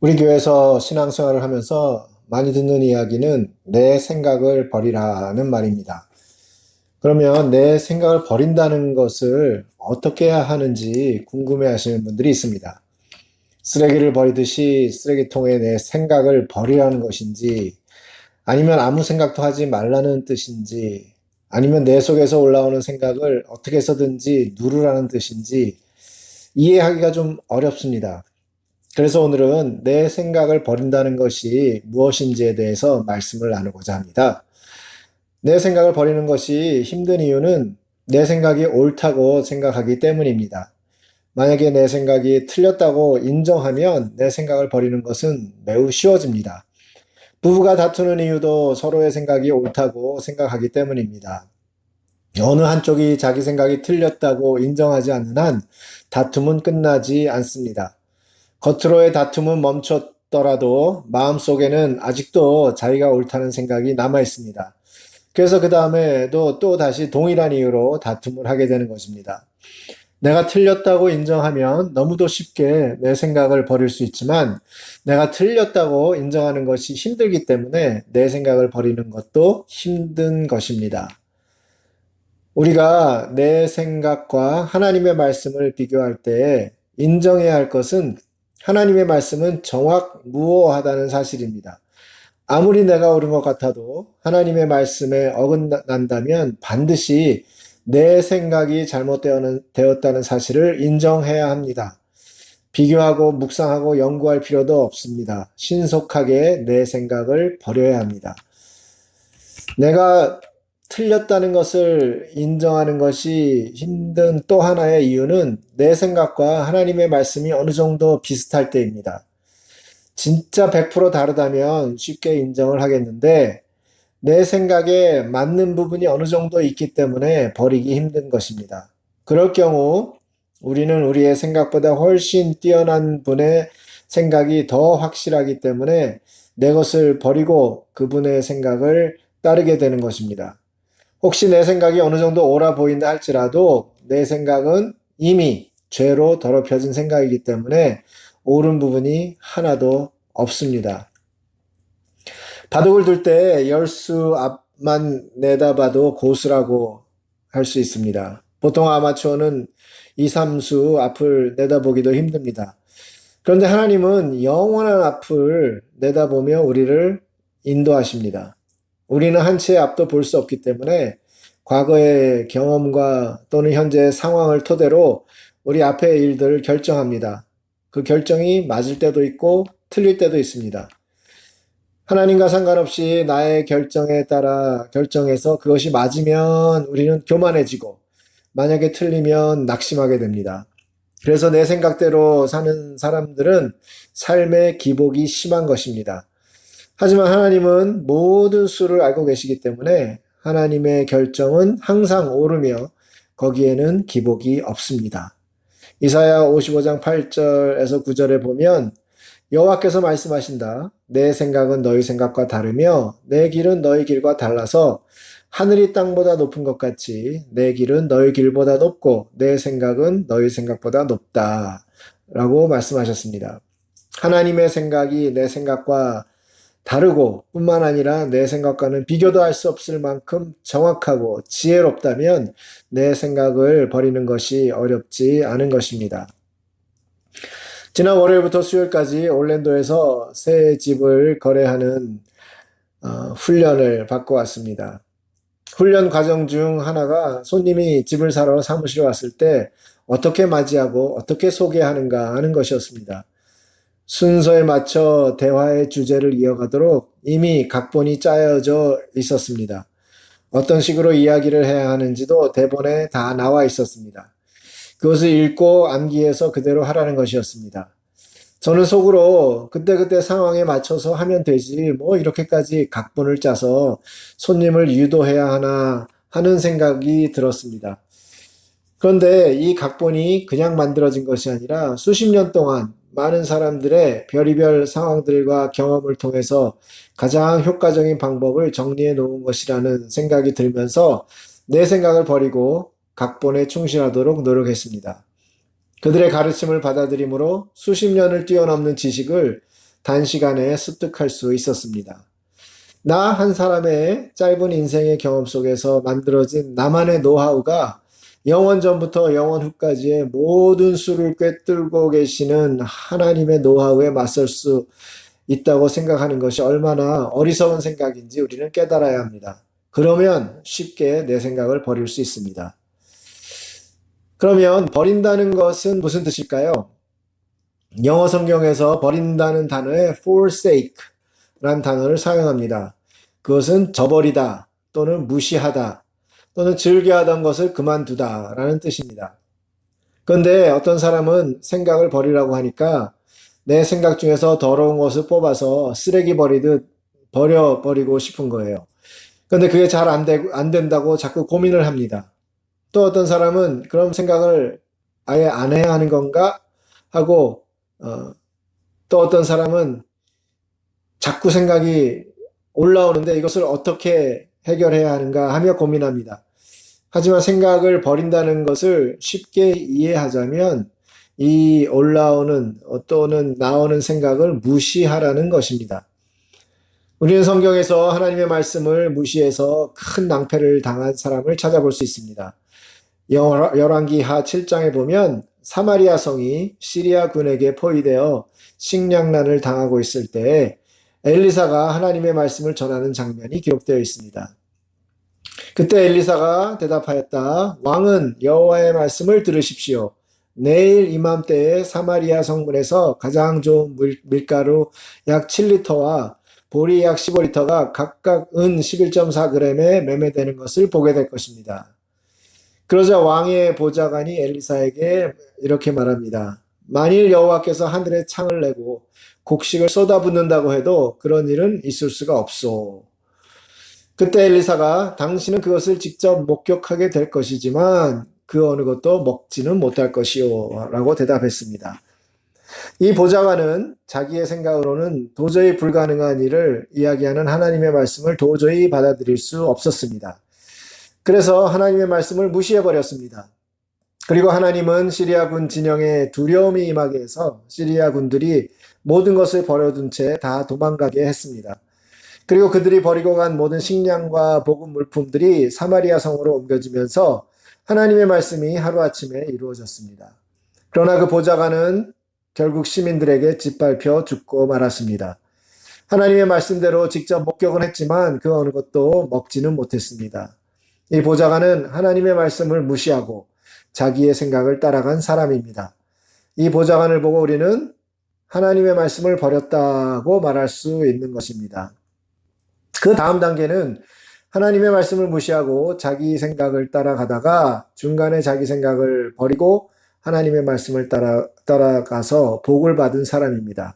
우리 교회에서 신앙생활을 하면서 많이 듣는 이야기는 내 생각을 버리라는 말입니다. 그러면 내 생각을 버린다는 것을 어떻게 해야 하는지 궁금해 하시는 분들이 있습니다. 쓰레기를 버리듯이 쓰레기통에 내 생각을 버리라는 것인지, 아니면 아무 생각도 하지 말라는 뜻인지, 아니면 내 속에서 올라오는 생각을 어떻게 해서든지 누르라는 뜻인지 이해하기가 좀 어렵습니다. 그래서 오늘은 내 생각을 버린다는 것이 무엇인지에 대해서 말씀을 나누고자 합니다. 내 생각을 버리는 것이 힘든 이유는 내 생각이 옳다고 생각하기 때문입니다. 만약에 내 생각이 틀렸다고 인정하면 내 생각을 버리는 것은 매우 쉬워집니다. 부부가 다투는 이유도 서로의 생각이 옳다고 생각하기 때문입니다. 어느 한쪽이 자기 생각이 틀렸다고 인정하지 않는 한 다툼은 끝나지 않습니다. 겉으로의 다툼은 멈췄더라도 마음속에는 아직도 자기가 옳다는 생각이 남아 있습니다. 그래서 그 다음에도 또 다시 동일한 이유로 다툼을 하게 되는 것입니다. 내가 틀렸다고 인정하면 너무도 쉽게 내 생각을 버릴 수 있지만, 내가 틀렸다고 인정하는 것이 힘들기 때문에 내 생각을 버리는 것도 힘든 것입니다. 우리가 내 생각과 하나님의 말씀을 비교할 때 인정해야 할 것은, 하나님의 말씀은 정확무오하다는 사실입니다. 아무리 내가 옳은 것 같아도 하나님의 말씀에 어긋난다면 반드시 내 생각이 잘못되었다는 사실을 인정해야 합니다. 비교하고 묵상하고 연구할 필요도 없습니다. 신속하게 내 생각을 버려야 합니다. 내가 틀렸다는 것을 인정하는 것이 힘든 또 하나의 이유는 내 생각과 하나님의 말씀이 어느 정도 비슷할 때입니다. 진짜 100% 다르다면 쉽게 인정을 하겠는데, 내 생각에 맞는 부분이 어느 정도 있기 때문에 버리기 힘든 것입니다. 그럴 경우 우리는 우리의 생각보다 훨씬 뛰어난 분의 생각이 더 확실하기 때문에 내 것을 버리고 그분의 생각을 따르게 되는 것입니다. 혹시 내 생각이 어느 정도 옳아 보인다 할지라도 내 생각은 이미 죄로 더럽혀진 생각이기 때문에 옳은 부분이 하나도 없습니다. 바둑을 둘 때 열수 앞만 내다봐도 고수라고 할 수 있습니다. 보통 아마추어는 2, 3수 앞을 내다보기도 힘듭니다. 그런데 하나님은 영원한 앞을 내다보며 우리를 인도하십니다. 우리는 한 치의 앞도 볼 수 없기 때문에 과거의 경험과 또는 현재의 상황을 토대로 우리 앞의 일들을 결정합니다. 그 결정이 맞을 때도 있고 틀릴 때도 있습니다. 하나님과 상관없이 나의 결정에 따라 결정해서 그것이 맞으면 우리는 교만해지고, 만약에 틀리면 낙심하게 됩니다. 그래서 내 생각대로 사는 사람들은 삶의 기복이 심한 것입니다. 하지만 하나님은 모든 수를 알고 계시기 때문에 하나님의 결정은 항상 옳으며 거기에는 기복이 없습니다. 이사야 55장 8절에서 9절에 보면 여호와께서 말씀하신다. 내 생각은 너희 생각과 다르며 내 길은 너희 길과 달라서 하늘이 땅보다 높은 것 같이 내 길은 너희 길보다 높고 내 생각은 너희 생각보다 높다. 라고 말씀하셨습니다. 하나님의 생각이 내 생각과 다르고 뿐만 아니라 내 생각과는 비교도 할 수 없을 만큼 정확하고 지혜롭다면 내 생각을 버리는 것이 어렵지 않은 것입니다. 지난 월요일부터 수요일까지 올랜도에서 새 집을 거래하는 훈련을 받고 왔습니다. 훈련 과정 중 하나가 손님이 집을 사러 사무실에 왔을 때 어떻게 맞이하고 어떻게 소개하는가 하는 것이었습니다. 순서에 맞춰 대화의 주제를 이어가도록 이미 각본이 짜여져 있었습니다. 어떤 식으로 이야기를 해야 하는지도 대본에 다 나와 있었습니다. 그것을 읽고 암기해서 그대로 하라는 것이었습니다. 저는 속으로 그때그때 상황에 맞춰서 하면 되지, 뭐 이렇게까지 각본을 짜서 손님을 유도해야 하나 하는 생각이 들었습니다. 그런데 이 각본이 그냥 만들어진 것이 아니라 수십 년 동안 많은 사람들의 별의별 상황들과 경험을 통해서 가장 효과적인 방법을 정리해 놓은 것이라는 생각이 들면서 내 생각을 버리고 각본에 충실하도록 노력했습니다. 그들의 가르침을 받아들이므로 수십 년을 뛰어넘는 지식을 단시간에 습득할 수 있었습니다. 나 한 사람의 짧은 인생의 경험 속에서 만들어진 나만의 노하우가 영원 전부터 영원 후까지의 모든 수를 꿰뚫고 계시는 하나님의 노하우에 맞설 수 있다고 생각하는 것이 얼마나 어리석은 생각인지 우리는 깨달아야 합니다. 그러면 쉽게 내 생각을 버릴 수 있습니다. 그러면 버린다는 것은 무슨 뜻일까요? 영어 성경에서 버린다는 단어에 forsake라는 단어를 사용합니다. 그것은 저버리다 또는 무시하다 또는 즐겨하던 것을 그만두다 라는 뜻입니다. 그런데 어떤 사람은 생각을 버리라고 하니까 내 생각 중에서 더러운 것을 뽑아서 쓰레기 버리듯 버려버리고 싶은 거예요. 그런데 그게 잘 안 된다고 자꾸 고민을 합니다. 또 어떤 사람은 그런 생각을 아예 안 해야 하는 건가 하고 또 어떤 사람은 자꾸 생각이 올라오는데 이것을 어떻게 해결해야 하는가 하며 고민합니다. 하지만 생각을 버린다는 것을 쉽게 이해하자면 이 올라오는 또는 나오는 생각을 무시하라는 것입니다. 우리는 성경에서 하나님의 말씀을 무시해서 큰 낭패를 당한 사람을 찾아볼 수 있습니다. 열왕기하 7장에 보면 사마리아 성이 시리아 군에게 포위되어 식량난을 당하고 있을 때 엘리사가 하나님의 말씀을 전하는 장면이 기록되어 있습니다. 그때 엘리사가 대답하였다. 왕은 여호와의 말씀을 들으십시오. 내일 이맘때에 사마리아 성문에서 가장 좋은 밀가루 약 7리터와 보리 약 15리터가 각각 은 11.4g에 매매되는 것을 보게 될 것입니다. 그러자 왕의 보좌관이 엘리사에게 이렇게 말합니다. 만일 여호와께서 하늘에 창을 내고 곡식을 쏟아붓는다고 해도 그런 일은 있을 수가 없소. 그때 엘리사가 당신은 그것을 직접 목격하게 될 것이지만 그 어느 것도 먹지는 못할 것이요 라고 대답했습니다. 이 보좌관은 자기의 생각으로는 도저히 불가능한 일을 이야기하는 하나님의 말씀을 도저히 받아들일 수 없었습니다. 그래서 하나님의 말씀을 무시해버렸습니다. 그리고 하나님은 시리아 군 진영에 두려움이 임하게 해서 시리아 군들이 모든 것을 버려둔 채 다 도망가게 했습니다. 그리고 그들이 버리고 간 모든 식량과 복음 물품들이 사마리아 성으로 옮겨지면서 하나님의 말씀이 하루아침에 이루어졌습니다. 그러나 그 보좌관은 결국 시민들에게 짓밟혀 죽고 말았습니다. 하나님의 말씀대로 직접 목격은 했지만 그 어느 것도 먹지는 못했습니다. 이 보좌관은 하나님의 말씀을 무시하고 자기의 생각을 따라간 사람입니다. 이 보좌관을 보고 우리는 하나님의 말씀을 버렸다고 말할 수 있는 것입니다. 그 다음 단계는 하나님의 말씀을 무시하고 자기 생각을 따라가다가 중간에 자기 생각을 버리고 하나님의 말씀을 따라가서 복을 받은 사람입니다.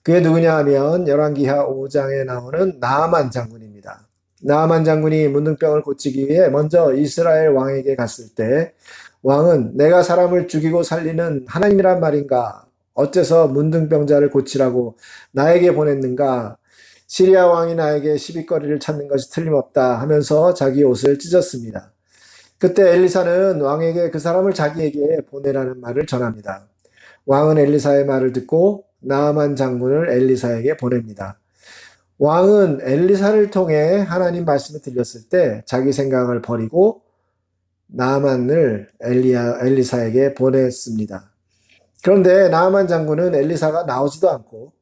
그게 누구냐 하면 열왕기하 5장에 나오는 나아만 장군입니다. 나아만 장군이 문둥병을 고치기 위해 먼저 이스라엘 왕에게 갔을 때 왕은 내가 사람을 죽이고 살리는 하나님이란 말인가? 어째서 문둥병자를 고치라고 나에게 보냈는가? 시리아 왕이 나에게 시비거리를 찾는 것이 틀림없다 하면서 자기 옷을 찢었습니다. 그때 엘리사는 왕에게 그 사람을 자기에게 보내라는 말을 전합니다. 왕은 엘리사의 말을 듣고 나아만 장군을 엘리사에게 보냅니다. 왕은 엘리사를 통해 하나님 말씀을 들렸을 때 자기 생각을 버리고 나아만을 엘리사에게 보냈습니다. 그런데 나아만 장군은 엘리사가 나오지도 않고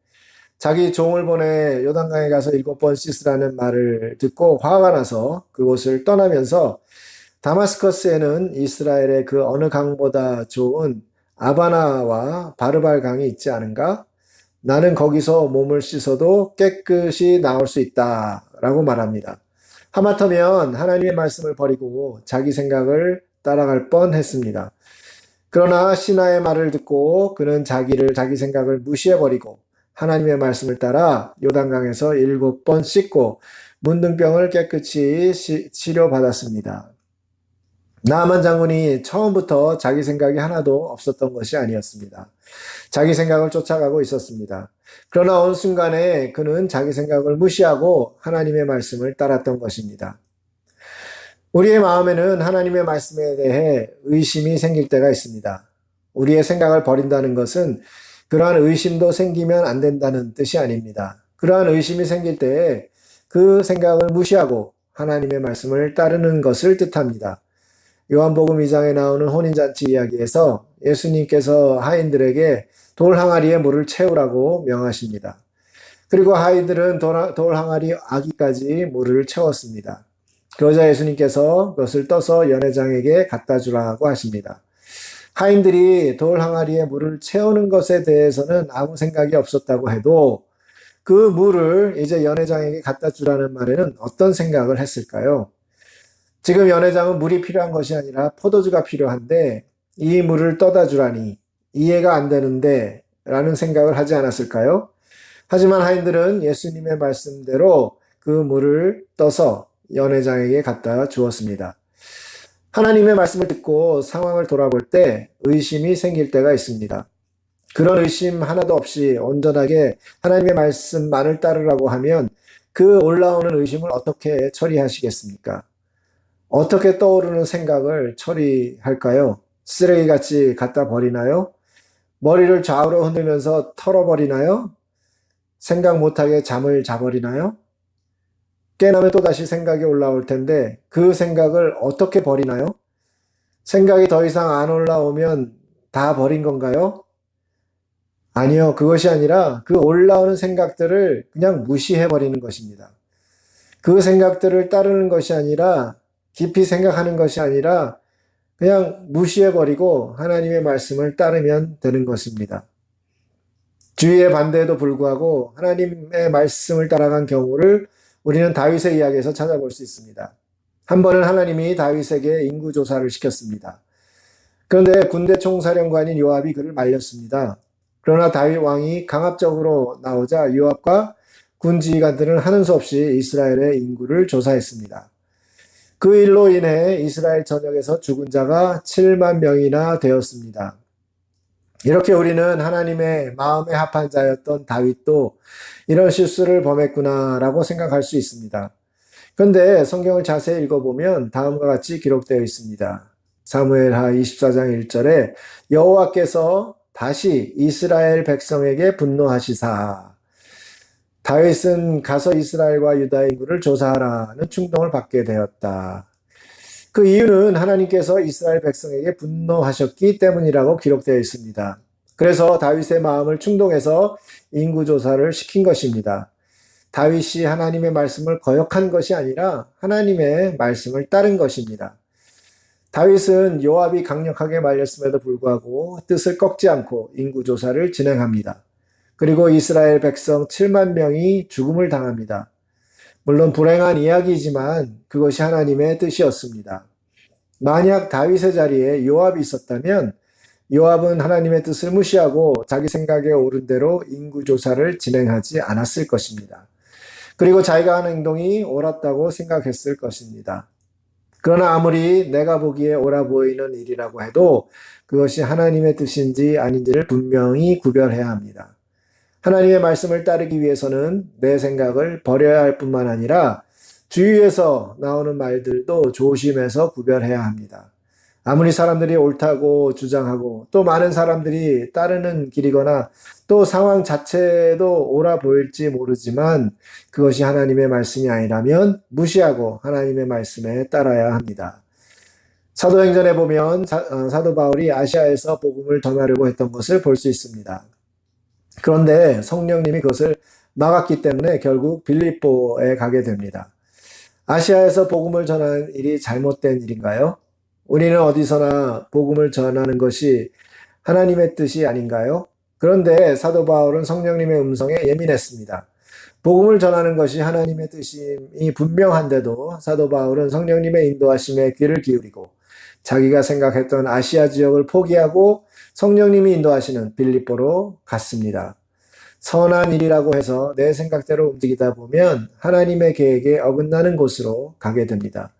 자기 종을 보내 요단강에 가서 7번 씻으라는 말을 듣고 화가 나서 그곳을 떠나면서 다마스커스에는 이스라엘의 그 어느 강보다 좋은 아바나와 바르발 강이 있지 않은가? 나는 거기서 몸을 씻어도 깨끗이 나올 수 있다 라고 말합니다. 하마터면 하나님의 말씀을 버리고 자기 생각을 따라갈 뻔했습니다. 그러나 신하의 말을 듣고 그는 자기 생각을 무시해버리고 하나님의 말씀을 따라 요단강에서 7번 씻고 문둥병을 깨끗이 치료받았습니다. 나아만 장군이 처음부터 자기 생각이 하나도 없었던 것이 아니었습니다. 자기 생각을 쫓아가고 있었습니다. 그러나 어느 순간에 그는 자기 생각을 무시하고 하나님의 말씀을 따랐던 것입니다. 우리의 마음에는 하나님의 말씀에 대해 의심이 생길 때가 있습니다. 우리의 생각을 버린다는 것은 그러한 의심도 생기면 안 된다는 뜻이 아닙니다. 그러한 의심이 생길 때에 그 생각을 무시하고 하나님의 말씀을 따르는 것을 뜻합니다. 요한복음 2장에 나오는 혼인잔치 이야기에서 예수님께서 하인들에게 돌 항아리에 물을 채우라고 명하십니다. 그리고 하인들은 돌 항아리 아기까지 물을 채웠습니다. 그러자 예수님께서 그것을 떠서 연회장에게 갖다 주라고 하십니다. 하인들이 돌 항아리에 물을 채우는 것에 대해서는 아무 생각이 없었다고 해도 그 물을 이제 연회장에게 갖다 주라는 말에는 어떤 생각을 했을까요? 지금 연회장은 물이 필요한 것이 아니라 포도주가 필요한데 이 물을 떠다 주라니 이해가 안 되는데 라는 생각을 하지 않았을까요? 하지만 하인들은 예수님의 말씀대로 그 물을 떠서 연회장에게 갖다 주었습니다. 하나님의 말씀을 듣고 상황을 돌아볼 때 의심이 생길 때가 있습니다. 그런 의심 하나도 없이 온전하게 하나님의 말씀만을 따르라고 하면 그 올라오는 의심을 어떻게 처리하시겠습니까? 어떻게 떠오르는 생각을 처리할까요? 쓰레기같이 갖다 버리나요? 머리를 좌우로 흔들면서 털어버리나요? 생각 못하게 잠을 자버리나요? 깨나면 또다시 생각이 올라올 텐데 그 생각을 어떻게 버리나요? 생각이 더 이상 안 올라오면 다 버린 건가요? 아니요, 그것이 아니라 그 올라오는 생각들을 그냥 무시해버리는 것입니다. 그 생각들을 따르는 것이 아니라 깊이 생각하는 것이 아니라 그냥 무시해버리고 하나님의 말씀을 따르면 되는 것입니다. 주위의 반대에도 불구하고 하나님의 말씀을 따라간 경우를 우리는 다윗의 이야기에서 찾아볼 수 있습니다. 한 번은 하나님이 다윗에게 인구조사를 시켰습니다. 그런데 군대 총사령관인 요압이 그를 말렸습니다. 그러나 다윗 왕이 강압적으로 나오자 요압과 군 지휘관들은 하는 수 없이 이스라엘의 인구를 조사했습니다. 그 일로 인해 이스라엘 전역에서 죽은 자가 7만 명이나 되었습니다. 이렇게 우리는 하나님의 마음에 합한 자였던 다윗도 이런 실수를 범했구나라고 생각할 수 있습니다. 그런데 성경을 자세히 읽어보면 다음과 같이 기록되어 있습니다. 사무엘하 24장 1절에 여호와께서 다시 이스라엘 백성에게 분노하시사 다윗은 가서 이스라엘과 유다의 인구를 조사하라는 충동을 받게 되었다. 그 이유는 하나님께서 이스라엘 백성에게 분노하셨기 때문이라고 기록되어 있습니다. 그래서 다윗의 마음을 충동해서 인구조사를 시킨 것입니다. 다윗이 하나님의 말씀을 거역한 것이 아니라 하나님의 말씀을 따른 것입니다. 다윗은 요압이 강력하게 말렸음에도 불구하고 뜻을 꺾지 않고 인구조사를 진행합니다. 그리고 이스라엘 백성 7만 명이 죽음을 당합니다. 물론 불행한 이야기이지만 그것이 하나님의 뜻이었습니다. 만약 다윗의 자리에 요압이 있었다면 요압은 하나님의 뜻을 무시하고 자기 생각에 옳은 대로 인구조사를 진행하지 않았을 것입니다. 그리고 자기가 하는 행동이 옳았다고 생각했을 것입니다. 그러나 아무리 내가 보기에 옳아 보이는 일이라고 해도 그것이 하나님의 뜻인지 아닌지를 분명히 구별해야 합니다. 하나님의 말씀을 따르기 위해서는 내 생각을 버려야 할 뿐만 아니라 주위에서 나오는 말들도 조심해서 구별해야 합니다. 아무리 사람들이 옳다고 주장하고 또 많은 사람들이 따르는 길이거나 또 상황 자체도 옳아 보일지 모르지만 그것이 하나님의 말씀이 아니라면 무시하고 하나님의 말씀에 따라야 합니다. 사도행전에 보면 사도 바울이 아시아에서 복음을 전하려고 했던 것을 볼 수 있습니다. 그런데 성령님이 그것을 막았기 때문에 결국 빌립보에 가게 됩니다. 아시아에서 복음을 전하는 일이 잘못된 일인가요? 우리는 어디서나 복음을 전하는 것이 하나님의 뜻이 아닌가요? 그런데 사도 바울은 성령님의 음성에 예민했습니다. 복음을 전하는 것이 하나님의 뜻임이 분명한데도 사도 바울은 성령님의 인도하심에 귀를 기울이고 자기가 생각했던 아시아 지역을 포기하고 성령님이 인도하시는 빌립보로 갔습니다. 선한 일이라고 해서 내 생각대로 움직이다 보면 하나님의 계획에 어긋나는 곳으로 가게 됩니다.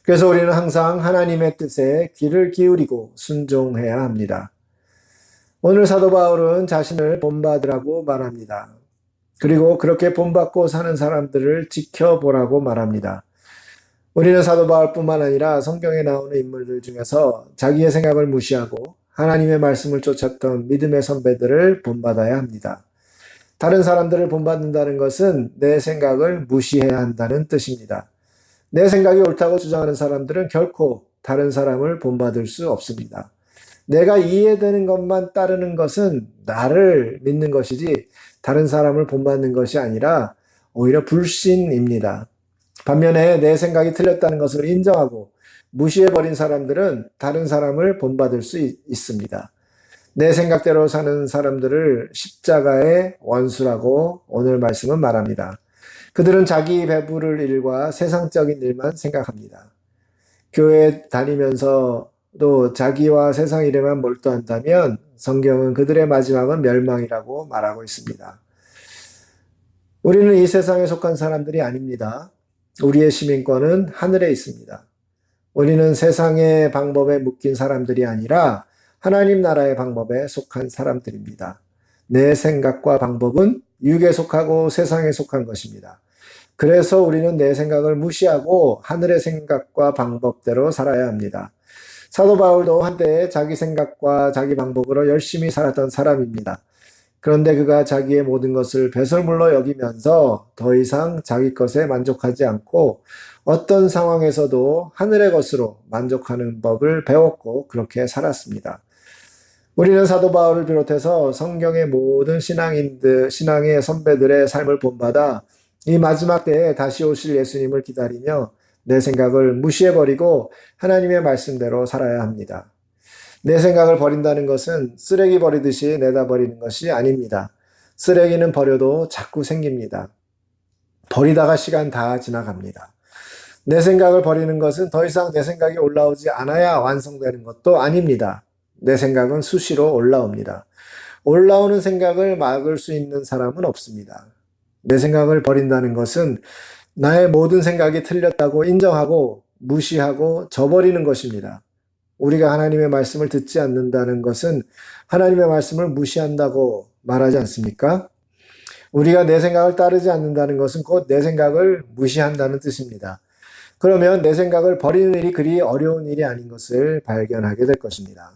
그래서 우리는 항상 하나님의 뜻에 귀를 기울이고 순종해야 합니다. 오늘 사도 바울은 자신을 본받으라고 말합니다. 그리고 그렇게 본받고 사는 사람들을 지켜보라고 말합니다. 우리는 사도 바울뿐만 아니라 성경에 나오는 인물들 중에서 자기의 생각을 무시하고 하나님의 말씀을 쫓았던 믿음의 선배들을 본받아야 합니다. 다른 사람들을 본받는다는 것은 내 생각을 무시해야 한다는 뜻입니다. 내 생각이 옳다고 주장하는 사람들은 결코 다른 사람을 본받을 수 없습니다. 내가 이해되는 것만 따르는 것은 나를 믿는 것이지 다른 사람을 본받는 것이 아니라 오히려 불신입니다. 반면에 내 생각이 틀렸다는 것을 인정하고 무시해버린 사람들은 다른 사람을 본받을 수 있습니다. 내 생각대로 사는 사람들을 십자가의 원수라고 오늘 말씀은 말합니다. 그들은 자기 배부를 일과 세상적인 일만 생각합니다. 교회 다니면서도 자기와 세상 일에만 몰두한다면 성경은 그들의 마지막은 멸망이라고 말하고 있습니다. 우리는 이 세상에 속한 사람들이 아닙니다. 우리의 시민권은 하늘에 있습니다. 우리는 세상의 방법에 묶인 사람들이 아니라 하나님 나라의 방법에 속한 사람들입니다. 내 생각과 방법은 육에 속하고 세상에 속한 것입니다. 그래서 우리는 내 생각을 무시하고 하늘의 생각과 방법대로 살아야 합니다. 사도 바울도 한때 자기 생각과 자기 방법으로 열심히 살았던 사람입니다. 그런데 그가 자기의 모든 것을 배설물로 여기면서 더 이상 자기 것에 만족하지 않고 어떤 상황에서도 하늘의 것으로 만족하는 법을 배웠고 그렇게 살았습니다. 우리는 사도 바울을 비롯해서 성경의 모든 신앙의 선배들의 삶을 본받아 이 마지막 때에 다시 오실 예수님을 기다리며 내 생각을 무시해버리고 하나님의 말씀대로 살아야 합니다. 내 생각을 버린다는 것은 쓰레기 버리듯이 내다 버리는 것이 아닙니다. 쓰레기는 버려도 자꾸 생깁니다. 버리다가 시간 다 지나갑니다. 내 생각을 버리는 것은 더 이상 내 생각이 올라오지 않아야 완성되는 것도 아닙니다. 내 생각은 수시로 올라옵니다. 올라오는 생각을 막을 수 있는 사람은 없습니다. 내 생각을 버린다는 것은 나의 모든 생각이 틀렸다고 인정하고 무시하고 저버리는 것입니다. 우리가 하나님의 말씀을 듣지 않는다는 것은 하나님의 말씀을 무시한다고 말하지 않습니까? 우리가 내 생각을 따르지 않는다는 것은 곧 내 생각을 무시한다는 뜻입니다. 그러면 내 생각을 버리는 일이 그리 어려운 일이 아닌 것을 발견하게 될 것입니다.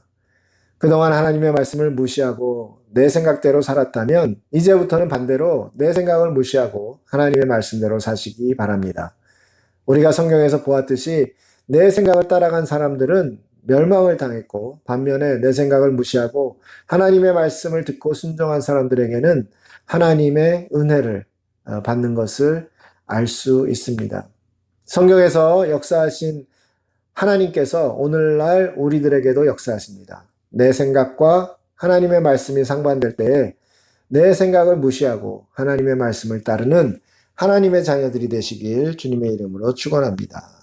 그동안 하나님의 말씀을 무시하고 내 생각대로 살았다면 이제부터는 반대로 내 생각을 무시하고 하나님의 말씀대로 사시기 바랍니다. 우리가 성경에서 보았듯이 내 생각을 따라간 사람들은 멸망을 당했고 반면에 내 생각을 무시하고 하나님의 말씀을 듣고 순종한 사람들에게는 하나님의 은혜를 받는 것을 알 수 있습니다. 성경에서 역사하신 하나님께서 오늘날 우리들에게도 역사하십니다. 내 생각과 하나님의 말씀이 상반될 때에 내 생각을 무시하고 하나님의 말씀을 따르는 하나님의 자녀들이 되시길 주님의 이름으로 축원합니다.